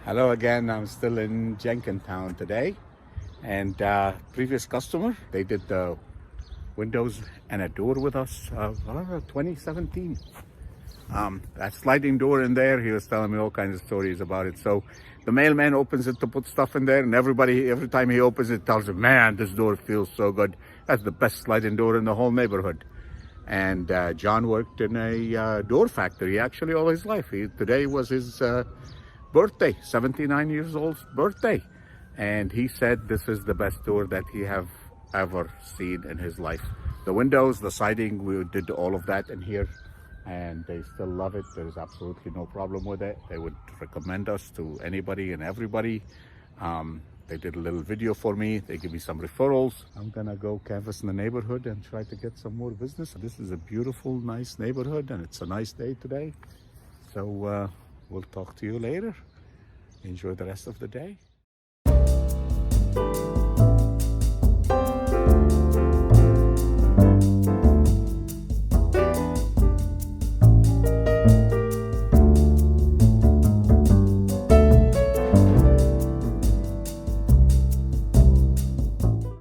Hello again. I'm still in Jenkintown today, and previous customer, they did the windows and a door with us 2017. That sliding door in there, he was telling me all kinds of stories about it. So the mailman opens it to put stuff in there, and every time he opens it, tells him, man, this door feels so good. That's the best sliding door in the whole neighborhood. And John worked in a door factory actually all his life. Today was his birthday, 79 years old birthday. And he said this is the best door that he have ever seen in his life. The windows, the siding, we did all of that in here, and they still love it. There's absolutely no problem with it. They would recommend us to anybody and everybody. They did a little video for me. They give me some referrals. I'm gonna go canvass in the neighborhood and try to get some more business. This is a beautiful, nice neighborhood, and it's a nice day today. So we'll talk to you later. Enjoy the rest of the day.